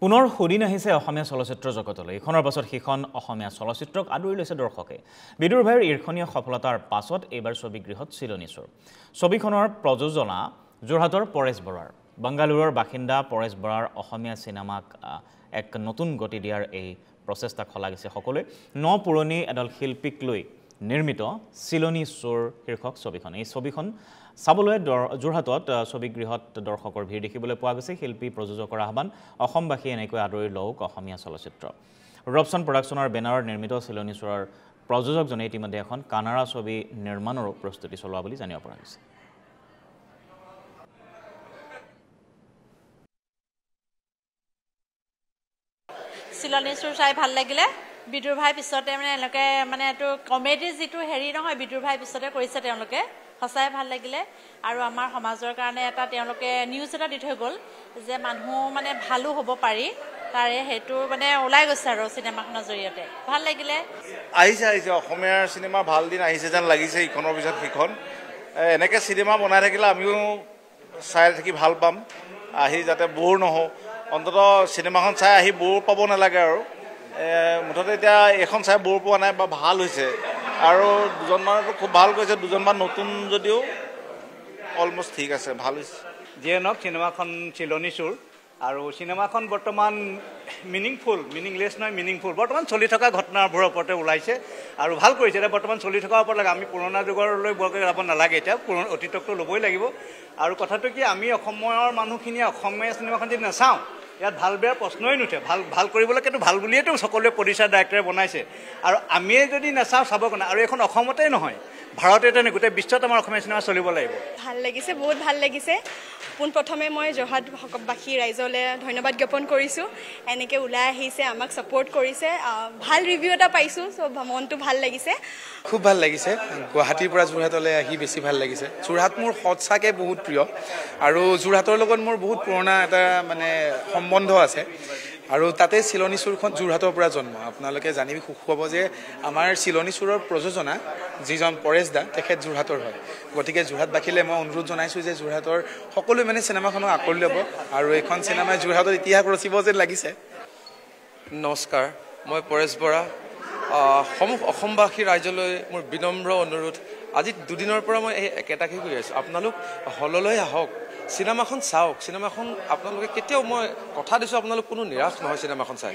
পুনৰ সুদিন আহিছে অসমীয়া চলচ্চিত্ৰ জগতলৈ এখনৰ পাছত সিখন অসমীয়া চলচ্চিত্ৰক আদৰি লৈছে দৰ্শকে বিদুৰ ভাইৰ ঈৰ্ষণীয় সফলতাৰ পাছত এইবাৰ ছবিগৃহত চিলনী চোৰ ছবিখনৰ প্ৰযোজনা যোৰহাটৰ পৰেশ বৰাৰ বাংগালুৰুৰ বাসিন্দা পৰেশ বৰাৰ অসমীয়া সিনেমাক এক নতুন গতি দিয়াৰ এই প্ৰচেষ্টা খলাগিছে সকলোৱে ন পুৰণি এডাল শিল্পীক লৈ নিৰ্মিত চিলনী চোৰ শীৰ্ষক ছবিখন এই ছবিখন চাবলৈ যোৰহাটত ছবিগৃহত দৰ্শকৰ ভিৰ দেখিবলৈ পোৱা গৈছে শিল্পী প্ৰযোজকৰ আহ্বান অসমবাসী এনেকৈ আদৰি লওক অসমীয়া চলচ্চিত্ৰ ৰবচন প্ৰডাকশ্যনৰ বেনাৰত নিৰ্মিত চিলনী চোৰৰ প্ৰযোজকজনে ইতিমধ্যে এখন কানাড়া ছবি নিৰ্মাণৰো প্ৰস্তুতি চলোৱা বুলি জানিব পৰা গৈছে চিলনী চোৰ চাই ভাল লাগিলে বিদুৰ ভাই পিছতে মানে এটো কমেডি যেটো হেৰি নহয় বিদুৰ ভাই পিছতে কৰিছে তেওঁলোকে হসাই ভাল লাগিলে আৰু আমাৰ সমাজৰ কাৰণে এটা তেওঁলোকে নিউজ এটা দি থৈ গল যে মানুহ মানে ভালো হ'ব পাৰি তাৰে হেতু মানে ওলাই গৈছে আৰু সিনেমাখনৰ জৰিয়তে ভাল লাগিলে আহিছে অসমীয়াৰ সিনেমা ভাল দিন আহিছে যেন লাগিছে ইখনৰ পিছত সিখন এনেকে সিনেমা বনাই থাকিলে আমিও চাই থাকি ভাল পাম আহি যাতে বোৰ নহও অন্তত সিনেমাখন চাই আহি বোৰ পাব নালাগে আৰু মুঠতে এতিয়া এখন চাই বোৰ পোৱা নাই বা ভাল হৈছে আৰু দুজনমানতো খুব ভাল কৈছে দুজনমান নতুন যদিও অলমোষ্ট ঠিক আছে ভাল হৈছে যিয়ে নহওক সিনেমাখন চিলনী চোৰ আৰু সিনেমাখন বৰ্তমান মিনিংলেছ নহয় মিনিংফুল বৰ্তমান চলি থকা ঘটনাবোৰৰ ওপৰতে ওলাইছে আৰু ভাল কৰিছে এতিয়া বৰ্তমান চলি থকাৰ ওপৰত লাগে আমি পুৰণা যুগৰলৈ বৰকৈ যাব নালাগে এতিয়া অতীতকটো ল'বই লাগিব আৰু কথাটো কি আমি অসমৰ মানুহখিনিয়ে অসমীয়া চিনেমাখন যদি নাচাওঁ ইয়াত ভাল বেয়া প্ৰশ্নই নুঠে ভাল কৰিবলৈকেতো ভাল বুলিয়েতো সকলোৱে প্ৰডিউচাৰ ডাইৰেক্টৰে বনাইছে আৰু আমিয়ে যদি নাচাওঁ চাব কাৰণে আৰু এখন অসমতেই নহয় ভাৰততে গোটেই বিশ্বত আমাৰ অসমীয়া চিনেমা চলিব লাগিব ভাল লাগিছে বহুত ভাল লাগিছে পোনপ্ৰথমে মই যোৰহাটবাসী ৰাইজলৈ ধন্যবাদ জ্ঞাপন কৰিছোঁ এনেকৈ ওলাই আহিছে আমাক ছাপোৰ্ট কৰিছে ভাল ৰিভিউ এটা পাইছোঁ চ' মনটো ভাল লাগিছে খুব ভাল লাগিছে গুৱাহাটীৰ পৰা যোৰহাটলৈ আহি বেছি ভাল লাগিছে যোৰহাট মোৰ সঁচাকৈ বহুত প্ৰিয় আৰু যোৰহাটৰ লগত মোৰ বহুত পুৰণা এটা মানে সম্বন্ধ আছে আৰু তাতে চিলনী চোৰখন যোৰহাটৰ পৰা জন্ম আপোনালোকে জানি সুখ পাব যে আমাৰ চিলনী চোৰৰ প্ৰযোজনা যিজন পৰেশ দা তেখেত যোৰহাটৰ হয় গতিকে যোৰহাটবাসীলৈ মই অনুৰোধ জনাইছোঁ যে যোৰহাটৰ সকলোৱে মানে চিনেমাখনক আঁকোৱালি ল'ব আৰু এইখন চিনেমাই যোৰহাটৰ ইতিহাস ৰচিব যেন লাগিছে নমস্কাৰ মই পৰেশ বৰা অসমবাসী ৰাইজলৈ মোৰ বিনম্ৰ অনুৰোধ আজি দুদিনৰ পৰা মই এই একেটাকে কৰি আছোঁ আপোনালোক হললৈ আহক চিনেমাখন চাওক চিনেমাখন আপোনালোকে কেতিয়াও মই কথা দিছোঁ আপোনালোক কোনো নিৰাশ নহয় চিনেমাখন চাই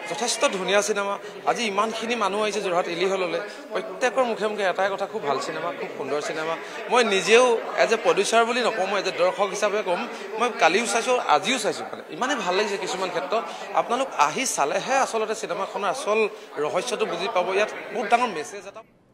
যথেষ্ট ধুনীয়া চিনেমা আজি ইমানখিনি মানুহ আহিছে যোৰহাট এলি হললৈ প্ৰত্যেকৰ মুখে মুখে এটাই কথা খুব ভাল চিনেমা খুব সুন্দৰ চিনেমা মই নিজেও এজ এ প্ৰডিউচাৰ বুলি নকওঁ মই এজ এ দৰ্শক হিচাপে ক'ম মই কালিও চাইছোঁ আজিও চাইছোঁ মানে ইমানেই ভাল লাগিছে কিছুমান ক্ষেত্ৰত আপোনালোক আহি চালেহে আচলতে চিনেমাখনৰ আচল ৰহস্যটো বুজি পাব ইয়াত বহুত ডাঙৰ মেছেজ এটা